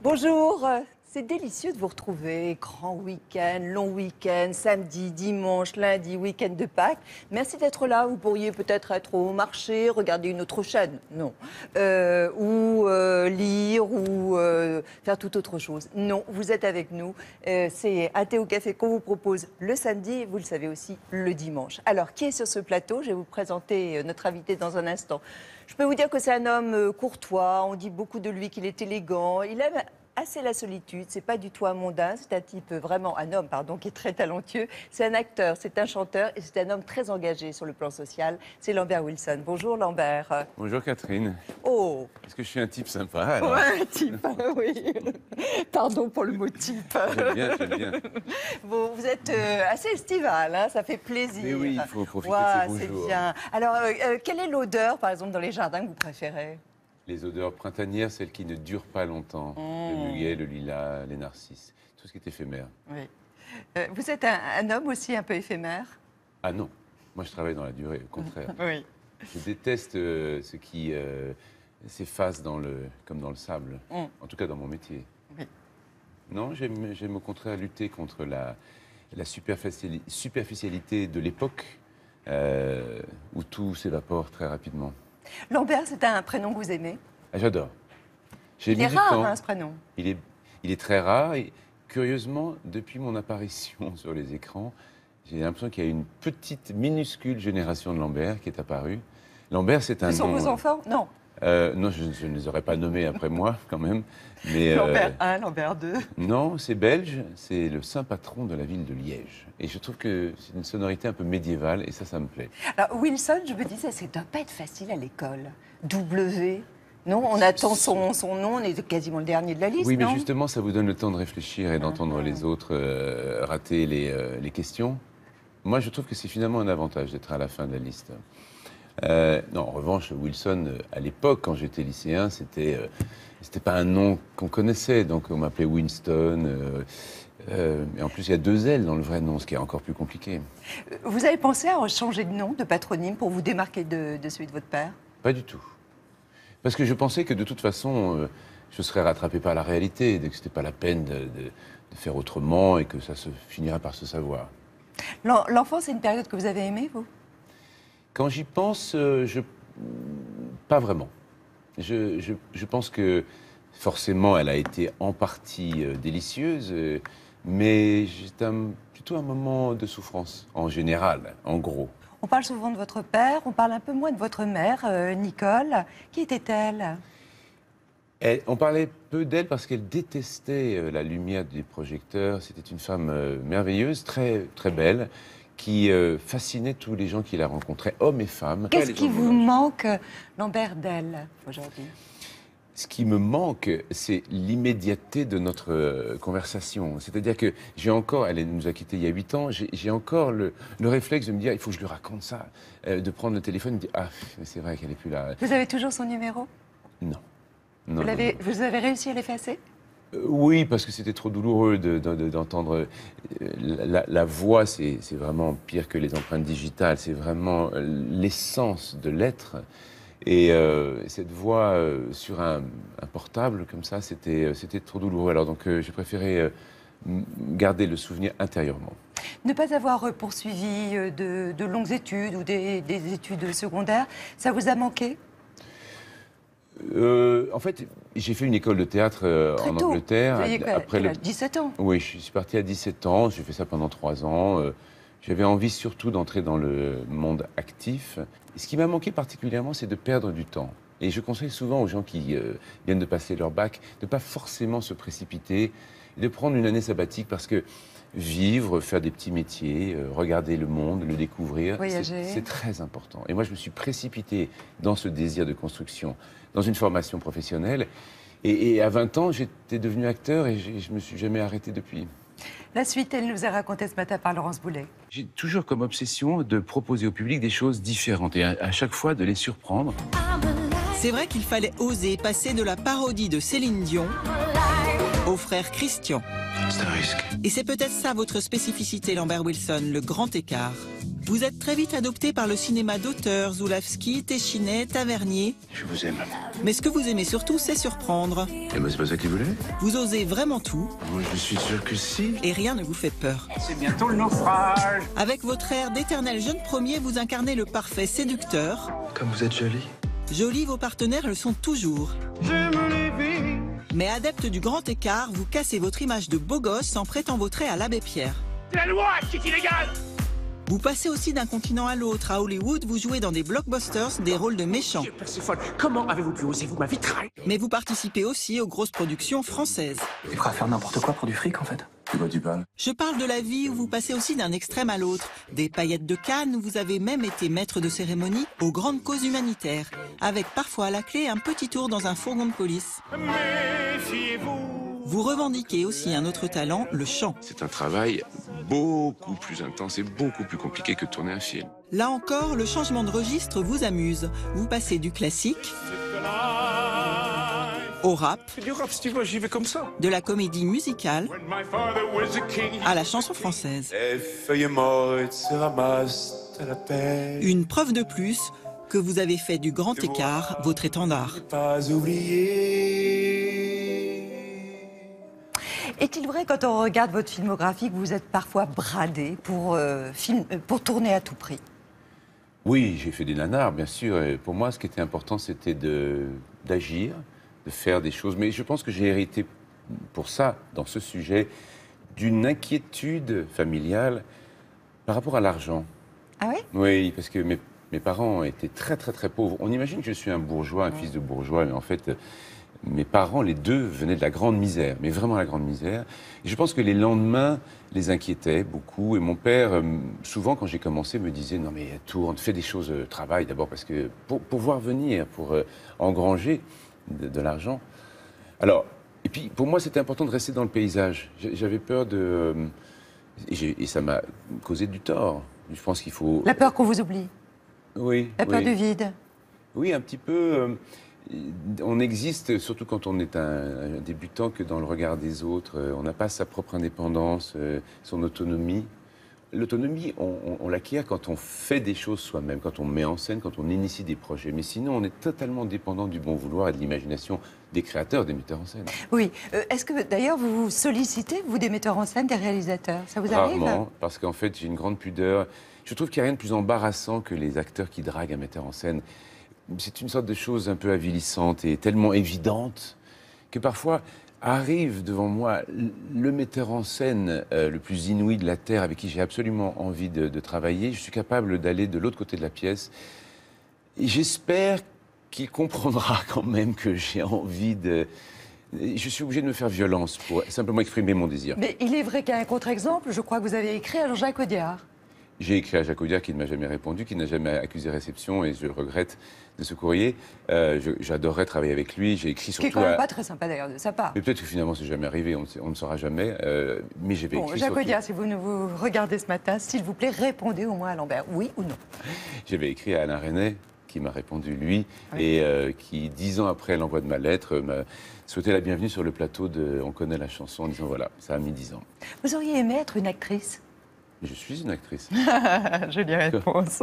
Bonjour, c'est délicieux de vous retrouver. Grand week-end, long week-end, samedi, dimanche, lundi, week-end de Pâques. Merci d'être là. Vous pourriez peut-être être au marché, regarder une autre chaîne, non. Ou lire, ou faire toute autre chose. Non, vous êtes avec nous. C'est un thé au café qu'on vous propose le samedi et vous le savez aussi le dimanche. Alors, qui est sur ce plateau? Je vais vous présenter notre invité dans un instant. Je peux vous dire que c'est un homme courtois. On dit beaucoup de lui qu'il est élégant. Il aime assez la solitude, c'est pas du tout un mondain, c'est un type vraiment, un homme pardon, qui est très talentueux. C'est un acteur, c'est un chanteur et c'est un homme très engagé sur le plan social. C'est Lambert Wilson. Bonjour Lambert. Bonjour Catherine. Oh. Est-ce que je suis un type sympa alors? Ouais, un type, oui. Pardon pour le mot type. J'aime bien, j'aime bien. Vous êtes assez estival, hein, ça fait plaisir. Mais oui, il faut profiter ouais, de ces c'est beaux jours. bien. Alors, quelle est l'odeur, par exemple, dans les jardins que vous préférez? Les odeurs printanières, celles qui ne durent pas longtemps. Le muguet, le lilas, les narcisses, tout ce qui est éphémère. Oui. Vous êtes un homme aussi un peu éphémère? Ah non, moi je travaille dans la durée, au contraire. Oui. Je déteste ce qui s'efface comme dans le sable, en tout cas dans mon métier. Oui. Non, j'aime au contraire lutter contre la superficialité de l'époque où tout s'évapore très rapidement. Lambert, c'est un prénom que vous aimez? Ah, j'adore. Il est rare, hein, ce prénom. Il est très rare et curieusement, depuis mon apparition sur les écrans, j'ai l'impression qu'il y a une petite, minuscule génération de Lambert qui est apparue. Lambert, c'est un nom... Ce sont vos enfants? Non. Non, je ne les aurais pas nommés après moi, quand même. Mais, Lambert 1, Lambert 2. Non, c'est belge, c'est le saint patron de la ville de Liège. Et je trouve que c'est une sonorité un peu médiévale et ça me plaît. Alors, Wilson, je me disais, ça ne doit pas être facile à l'école. W. Non, on attend son nom, on est quasiment le dernier de la liste, Oui, mais non? justement, ça vous donne le temps de réfléchir et d'entendre les autres rater les questions. Moi, je trouve que c'est finalement un avantage d'être à la fin de la liste. Non, en revanche, Wilson, à l'époque, quand j'étais lycéen, c'était pas un nom qu'on connaissait. Donc, on m'appelait Winston. Et en plus, il y a 2 L dans le vrai nom, ce qui est encore plus compliqué. Vous avez pensé à changer de nom, de patronyme, pour vous démarquer de celui de votre père? Pas du tout. Parce que je pensais que de toute façon, je serais rattrapé par la réalité, et que c'était pas la peine de faire autrement et que ça se finirait par se savoir. L'enfance, c'est une période que vous avez aimée, vous? Quand j'y pense, pas vraiment. Je pense que forcément, elle a été en partie délicieuse, mais c'était plutôt un moment de souffrance, en général, en gros. On parle souvent de votre père, on parle un peu moins de votre mère, Nicole. Qui était-elle? On parlait peu d'elle parce qu'elle détestait la lumière des projecteurs. C'était une femme merveilleuse, très, très belle, qui fascinait tous les gens qui la rencontraient, hommes et femmes. Qu'est-ce qui vous manque, Lambert, d'elle, aujourd'hui? Ce qui me manque, c'est l'immédiateté de notre conversation. C'est-à-dire que j'ai encore, elle nous a quittés il y a 8 ans, j'ai encore le réflexe de me dire, il faut que je lui raconte ça, de prendre le téléphone et de dire, ah, mais c'est vrai qu'elle n'est plus là. Vous avez toujours son numéro? Non. Vous avez réussi à l'effacer? Oui, parce que c'était trop douloureux d'entendre la voix, c'est vraiment pire que les empreintes digitales, c'est vraiment l'essence de l'être. Et cette voix sur un portable comme ça, c'était trop douloureux. Alors donc j'ai préféré garder le souvenir intérieurement. Ne pas avoir poursuivi de longues études ou des études secondaires, ça vous a manqué? En fait, j'ai fait une école de théâtre en tôt. Angleterre. Vous aviez quel âge? 17 ans? Oui, je suis parti à 17 ans, j'ai fait ça pendant 3 ans. J'avais envie surtout d'entrer dans le monde actif. Et ce qui m'a manqué particulièrement, c'est de perdre du temps. Et je conseille souvent aux gens qui viennent de passer leur bac de ne pas forcément se précipiter, et de prendre une année sabbatique parce que vivre, faire des petits métiers, regarder le monde, le découvrir, c'est très important. Et moi, je me suis précipité dans ce désir de construction, dans une formation professionnelle. Et à 20 ans, j'étais devenu acteur et je ne me suis jamais arrêté depuis. La suite, elle nous a raconté ce matin par Laurence Boulet. J'ai toujours comme obsession de proposer au public des choses différentes et à chaque fois de les surprendre. C'est vrai qu'il fallait oser passer de la parodie de Céline Dion au frère Christian. C'est un risque. Et c'est peut-être ça votre spécificité, Lambert Wilson, le grand écart. Vous êtes très vite adopté par le cinéma d'auteur, Zulawski, Téchinet, Tavernier. Je vous aime. Mais ce que vous aimez surtout, c'est surprendre. Et moi, c'est pas ça qu'il voulait? Vous osez vraiment tout Moi, je suis sûr que si. et rien ne vous fait peur. C'est bientôt le naufrage. Avec votre air d'éternel jeune premier, vous incarnez le parfait séducteur. Comme vous êtes jolie. Jolis, vos partenaires le sont toujours. Mais adepte du grand écart, vous cassez votre image de beau gosse en prêtant vos traits à l'abbé Pierre. C'est la loi, c'est illégal. Vous passez aussi d'un continent à l'autre. À Hollywood, vous jouez dans des blockbusters des rôles de méchants. Perséphone, comment avez-vous pu oser vous ma vitraille? Mais vous participez aussi aux grosses productions françaises. T'es prêt à faire n'importe quoi pour du fric en fait. De quoi tu parles? Je parle de la vie où vous passez aussi d'un extrême à l'autre. Des paillettes de Cannes, vous avez même été maître de cérémonie aux grandes causes humanitaires. Avec parfois à la clé un petit tour dans un fourgon de police. Méfiez-vous. Vous revendiquez aussi un autre talent, le chant. C'est un travail beaucoup plus intense et beaucoup plus compliqué que de tourner un film. Là encore, le changement de registre vous amuse. Vous passez du classique au rap, Du rap, si tu veux, j'y vais comme ça. de la comédie musicale When my father was a king. à la chanson française. Les feuilles mortes se ramassent à la paix. Une preuve de plus que vous avez fait du grand écart votre étendard. Pas oublié. Est-il vrai, quand on regarde votre filmographie, que vous êtes parfois bradé pour tourner à tout prix? Oui, j'ai fait des nanars, bien sûr. Et pour moi, ce qui était important, c'était d'agir, de faire des choses. Mais je pense que j'ai hérité pour ça, dans ce sujet, d'une inquiétude familiale par rapport à l'argent. Ah oui? Oui, parce que mes parents étaient très, très, très pauvres. On imagine que je suis un bourgeois, un fils de bourgeois, mais en fait, mes parents, les deux, venaient de la grande misère, mais vraiment la grande misère. Et je pense que les lendemains les inquiétaient beaucoup. Et mon père, souvent, quand j'ai commencé, me disait « Non, mais tourne, fais des choses, travaille d'abord, parce que pour voir venir, pour engranger de l'argent. » Alors, et puis, pour moi, c'était important de rester dans le paysage. J'avais peur de... et ça m'a causé du tort. Je pense qu'il faut... La peur qu'on vous oublie, Oui. la peur oui. du vide. Oui, un petit peu. On existe, surtout quand on est un débutant, que dans le regard des autres. On n'a pas sa propre indépendance, son autonomie. L'autonomie, on l'acquiert quand on fait des choses soi-même, quand on met en scène, quand on initie des projets. Mais sinon, on est totalement dépendant du bon vouloir et de l'imagination des créateurs, des metteurs en scène. Oui. Est-ce que, d'ailleurs, vous sollicitez, vous, des metteurs en scène, des réalisateurs? Ça vous arrive? Rarement, parce qu'en fait, j'ai une grande pudeur. Je trouve qu'il n'y a rien de plus embarrassant que les acteurs qui draguent un metteur en scène. C'est une sorte de chose un peu avilissante et tellement évidente que parfois arrive devant moi le metteur en scène le plus inouï de la Terre, avec qui j'ai absolument envie de travailler. Je suis capable d'aller de l'autre côté de la pièce. Et j'espère qu'il comprendra quand même que j'ai envie de... Je suis obligé de me faire violence pour simplement exprimer mon désir. Mais il est vrai qu'il y a un contre-exemple. Je crois que vous avez écrit à Jean-Jacques Audiard. J'ai écrit à Jacques Audiard qui ne m'a jamais répondu, qui n'a jamais accusé réception, et je regrette de ce courrier. J'adorerais travailler avec lui. J'ai écrit Ce qui est surtout quand même pas très sympa, d'ailleurs, de sa part. Mais peut-être que finalement c'est jamais arrivé, on ne saura jamais. Mais j'avais Bon, écrit Jacques surtout... Audiard, si vous nous vous regardez ce matin, s'il vous plaît, répondez au moins à Lambert, oui ou non. J'avais écrit à Alain Resnais, qui m'a répondu lui, Oui. et qui, 10 ans après l'envoi de ma lettre, m'a souhaité la bienvenue sur le plateau de On connaît la chanson, en disant voilà, ça a mis 10 ans. Vous auriez aimé être une actrice? Mais je suis une actrice. Jolie réponse.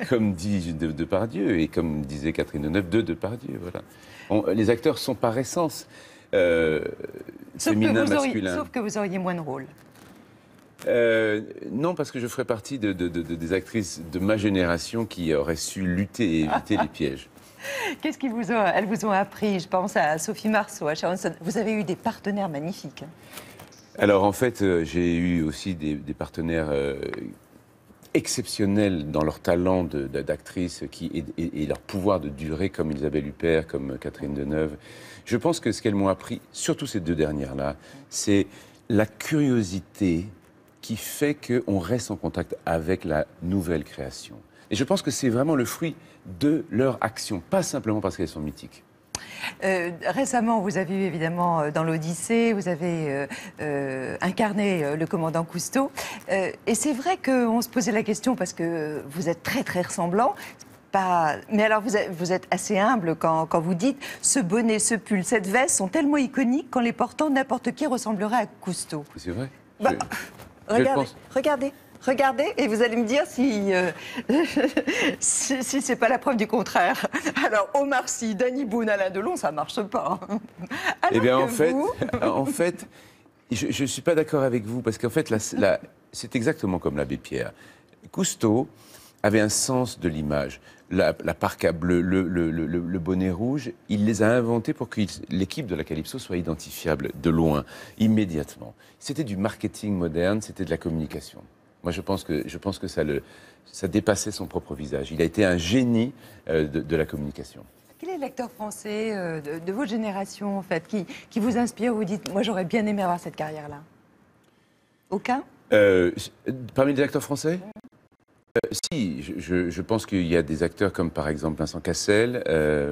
comme dit Depardieu, et comme disait Catherine Deneuve de Depardieu. Voilà. Les acteurs sont par essence féminins, masculins. Sauf que vous auriez moins de rôle. Non, parce que je ferais partie des actrices de ma génération qui auraient su lutter et éviter les pièges. Qu'est-ce qu'elles vous ont appris? Je pense à Sophie Marceau, à Sharon Stone. Vous avez eu des partenaires magnifiques. Alors en fait, j'ai eu aussi des partenaires exceptionnels dans leur talent d'actrice et leur pouvoir de durer, comme Isabelle Huppert, comme Catherine Deneuve. Je pense que ce qu'elles m'ont appris, surtout ces deux dernières-là, c'est la curiosité qui fait qu'on reste en contact avec la nouvelle création. Et je pense que c'est vraiment le fruit de leur action, pas simplement parce qu'elles sont mythiques. Récemment, vous avez eu évidemment dans l'Odyssée, vous avez incarné le commandant Cousteau. Et c'est vrai qu'on se posait la question parce que vous êtes très très ressemblant. Mais alors vous êtes assez humble quand vous dites ce bonnet, ce pull, cette veste sont tellement iconiques qu'en les portant, n'importe qui ressemblerait à Cousteau. C'est vrai. Bah, Je le pense. regardez. Regardez, et vous allez me dire si, si c'est pas la preuve du contraire. Alors, Omar Sy, Danny Boone, Alain Delon, ça marche pas. Eh bien, Alors en que fait, vous- en fait, je ne suis pas d'accord avec vous, parce qu'en fait, c'est exactement comme l'abbé Pierre. Cousteau avait un sens de l'image. La parka bleue, le bonnet rouge, il les a inventés pour que l'équipe de la Calypso soit identifiable de loin, immédiatement. C'était du marketing moderne, c'était de la communication. Moi, je pense que ça dépassait son propre visage. Il a été un génie de la communication. Quel est l'acteur français de votre génération, en fait, qui vous inspire, vous dites, moi j'aurais bien aimé avoir cette carrière-là? Aucun? Parmi les acteurs français si, je pense qu'il y a des acteurs comme par exemple Vincent Cassel,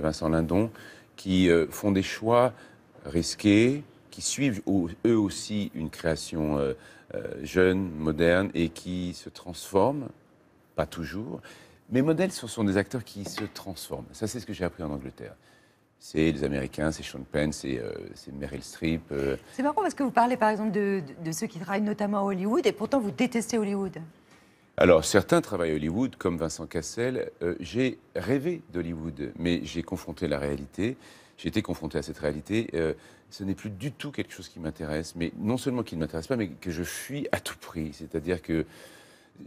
Vincent Lindon, qui font des choix risqués, qui suivent eux aussi une création jeune, moderne et qui se transforment, pas toujours. Mes modèles, ce sont des acteurs qui se transforment. Ça, c'est ce que j'ai appris en Angleterre. C'est les Américains, c'est Sean Penn, c'est Meryl Streep. C'est marrant parce que vous parlez par exemple de ceux qui travaillent notamment à Hollywood et pourtant vous détestez Hollywood. Alors, certains travaillent à Hollywood, comme Vincent Cassel. J'ai rêvé d'Hollywood, mais j'ai confronté la réalité. J'ai été confronté à cette réalité. Ce n'est plus du tout quelque chose qui m'intéresse, mais non seulement qui ne m'intéresse pas, mais que je fuis à tout prix. C'est-à-dire que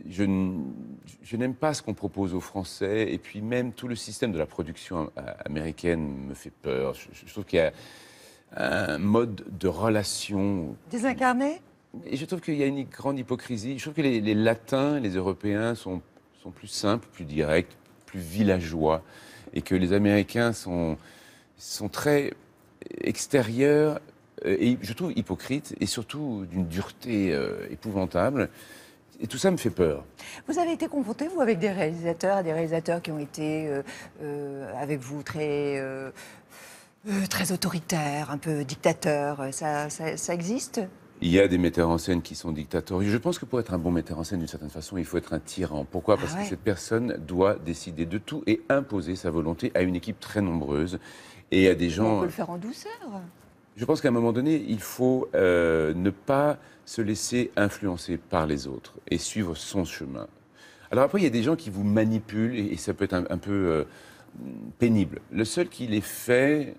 je n'aime pas ce qu'on propose aux Français, et puis même tout le système de la production américaine me fait peur. Je trouve qu'il y a un mode de relation... Désincarné? Et je trouve qu'il y a une grande hypocrisie. Je trouve que les Latins, les Européens sont plus simples, plus directs, plus villageois, et que les Américains sont très extérieurs, et je trouve hypocrites, et surtout d'une dureté épouvantable. Et tout ça me fait peur. Vous avez été confronté, vous, avec des réalisateurs qui ont été avec vous très autoritaires, un peu dictateurs. Ça existe? Il y a des metteurs en scène qui sont dictatoriaux. Je pense que pour être un bon metteur en scène, d'une certaine façon, il faut être un tyran. Pourquoi? Parce que cette personne doit décider de tout et imposer sa volonté à une équipe très nombreuse et à des gens... On peut le faire en douceur. Je pense qu'à un moment donné, il faut ne pas se laisser influencer par les autres et suivre son chemin. Alors après, il y a des gens qui vous manipulent et ça peut être un peu pénible. Le seul qui l'ait fait...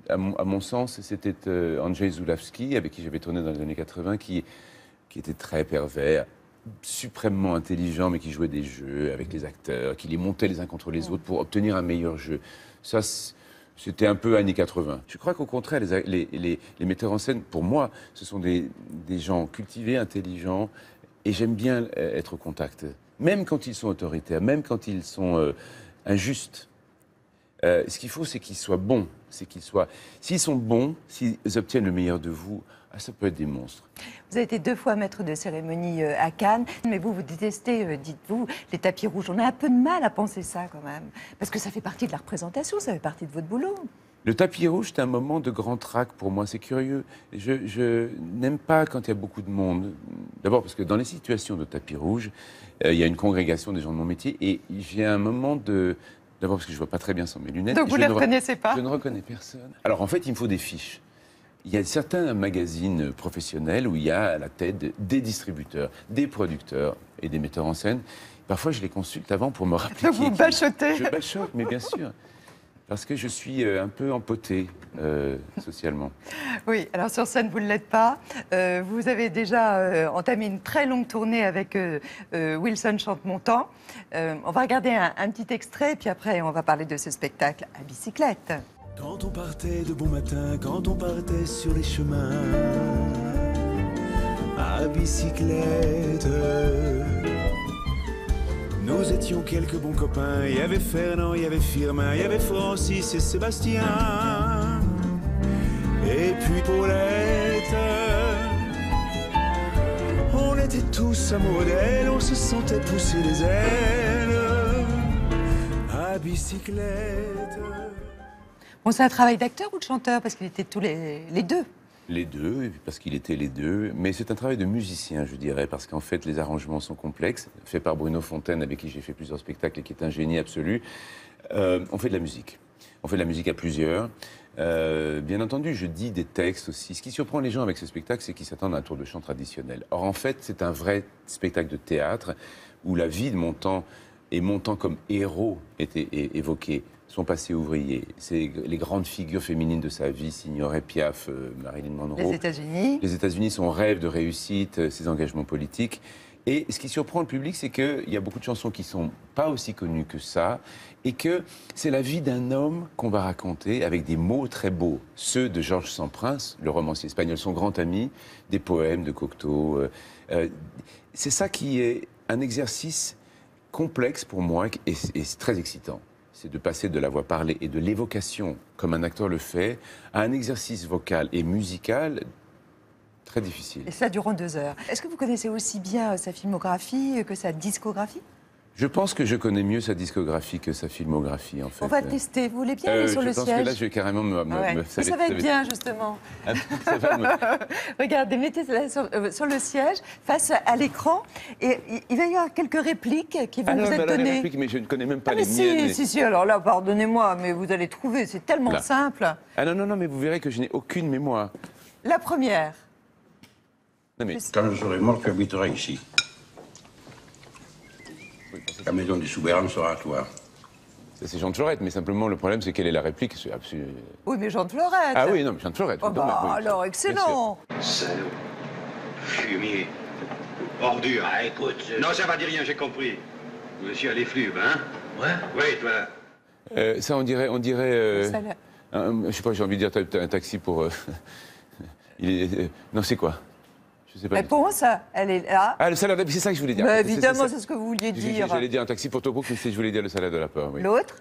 À mon sens, c'était Andrzej Zulawski, avec qui j'avais tourné dans les années 80, qui était très pervers, suprêmement intelligent, mais qui jouait des jeux avec les acteurs, qui les montait les uns contre les autres pour obtenir un meilleur jeu. Ça, c'était un peu années 80. Je crois qu'au contraire, les metteurs en scène, pour moi, ce sont des gens cultivés, intelligents, et j'aime bien être au contact. Même quand ils sont autoritaires, même quand ils sont injustes. Ce qu'il faut, c'est qu'ils soient bons. S'ils sont bons, s'ils obtiennent le meilleur de vous, ça peut être des monstres. Vous avez été 2 fois maître de cérémonie à Cannes, mais vous détestez, dites-vous, les tapis rouges. On a un peu de mal à penser ça quand même, parce que ça fait partie de la représentation, ça fait partie de votre boulot. Le tapis rouge, c'est un moment de grand trac pour moi, c'est curieux. Je n'aime pas quand il y a beaucoup de monde. D'abord parce que dans les situations de tapis rouge, il y a une congrégation des gens de mon métier, et j'ai un moment de... D'abord parce que je ne vois pas très bien sans mes lunettes. Donc vous ne les reconnaissez pas? Je ne reconnais personne. Alors en fait, il me faut des fiches. Il y a certains magazines professionnels où il y a à la tête des distributeurs, des producteurs et des metteurs en scène. Parfois, je les consulte avant pour me rappeler. Donc vous bachotez? Je bachote, mais bien sûr. Parce que je suis un peu empoté socialement. Oui, alors sur scène, vous ne l'êtes pas. Vous avez déjà entamé une très longue tournée avec Wilson Chante-Montant. On va regarder un petit extrait, puis après, on va parler de ce spectacle à bicyclette. Quand on partait de bon matin, quand on partait sur les chemins, à bicyclette, nous étions quelques bons copains. Il y avait Fernand, il y avait Firmin, il y avait Francis et Sébastien. Et puis Paulette. On était tous amoureux d'elle, on se sentait pousser les ailes à bicyclette. Bon, c'est un travail d'acteur ou de chanteur? Parce qu'il était tous les deux. Les deux, parce qu'il était les deux. Mais c'est un travail de musicien, je dirais, parce qu'en fait, les arrangements sont complexes. Fait par Bruno Fontaine, avec qui j'ai fait plusieurs spectacles et qui est un génie absolu. On fait de la musique. On fait de la musique à plusieurs. Bien entendu, je dis des textes aussi. Ce qui surprend les gens avec ce spectacle, c'est qu'ils s'attendent à un tour de chant traditionnel. Or, en fait, c'est un vrai spectacle de théâtre où la vie de Montand et Montand comme héros était évoqué. Son passé ouvrier, c'est les grandes figures féminines de sa vie, Signoret, Piaf, Marilyn Monroe. Les États-Unis. Les États-Unis, son rêve de réussite, ses engagements politiques. Et ce qui surprend le public, c'est qu'il y a beaucoup de chansons qui ne sont pas aussi connues que ça, et que c'est la vie d'un homme qu'on va raconter avec des mots très beaux. Ceux de Georges Sampras, le romancier espagnol, son grand ami, des poèmes de Cocteau. C'est ça qui est un exercice complexe pour moi et c'est très excitant. C'est de passer de la voix parlée et de l'évocation, comme un acteur le fait, à un exercice vocal et musical très difficile. Et ça durant 2 heures. Est-ce que vous connaissez aussi bien sa filmographie que sa discographie? Je pense que je connais mieux sa discographie que sa filmographie, en fait. On va le tester. Vous voulez bien aller sur le Je pense siège? que là, je vais carrément me Ça va être bien, justement. Ça va me- Regardez, mettez-la sur le siège, face à l'écran, et il va y avoir quelques répliques qui vont Ah non, vous mais être alors, les données. répliques, mais je ne connais même pas Ah, mais les miennes. si, alors là, pardonnez-moi, mais vous allez trouver, c'est tellement Là. simple. Ah non, mais vous verrez que je n'ai aucune mémoire. La première. Non, mais... Quand je serai mort, tu habiteras ici. La maison du souverain sera à toi. Ça, c'est Jean de Florette, mais simplement, le problème, c'est quelle est la réplique. C'est absolument... Oui, mais Jean de Florette. Ah oui, non, mais Jean de Florette. Oh non, mais oui, alors, excellent. Salaud. Fumier. Ordure. Ah, écoute. Non, ça va dire rien, j'ai compris. Monsieur a les flubes, hein? Ouais? Oui, toi. Ça, on dirait... Ça, là. je sais pas, j'ai envie de dire un taxi pour... non, c'est quoi? Je sais pas. Réponse, elle est là. Ah, le salade, c'est ça que je voulais dire. Mais C'est évidemment, ça. c'est ce que vous vouliez dire. J'allais dire un taxi pour Tobruk, mais je voulais dire le salade de la peur, oui. L'autre?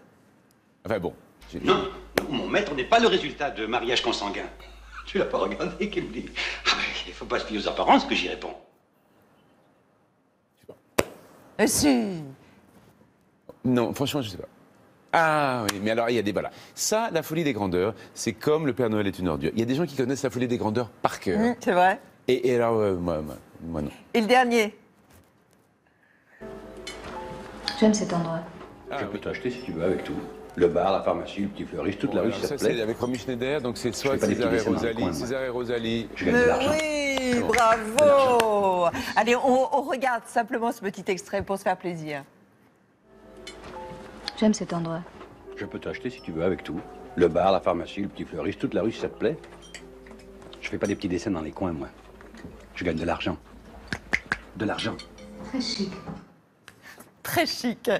Enfin bon. Non, mon maître n'est pas le résultat de mariage consanguin. Tu l'as pas regardé, qu'il me dit. Ah, mais il faut pas se fier aux apparences que j'y réponds. Si. Non, franchement, je sais pas. Ah oui, mais alors il y a des... Voilà. Ça, la folie des grandeurs, c'est comme le Père Noël est une ordure. Il y a des gens qui connaissent la folie des grandeurs par cœur. C'est vrai. Et alors, moi non. Et le dernier? J'aime cet endroit. Je peux t'acheter si tu veux avec tout. Le bar, la pharmacie, le petit fleuriste, toute la rue, si ça ça, te plaît. c'est avec Romy Schneider, donc c'est soit fais pas des César petits et dessins dans le Rosalie. coin, moi. César et Rosalie. Je gagne de l'argent. Oui, bravo. Allez, on regarde simplement ce petit extrait pour se faire plaisir. J'aime cet endroit. Je peux t'acheter si tu veux avec tout. Le bar, la pharmacie, le petit fleuriste, toute la rue, si ça te plaît. Je fais pas des petits dessins dans les coins, moi. Je gagne de l'argent. De l'argent. Très chic. Très chic.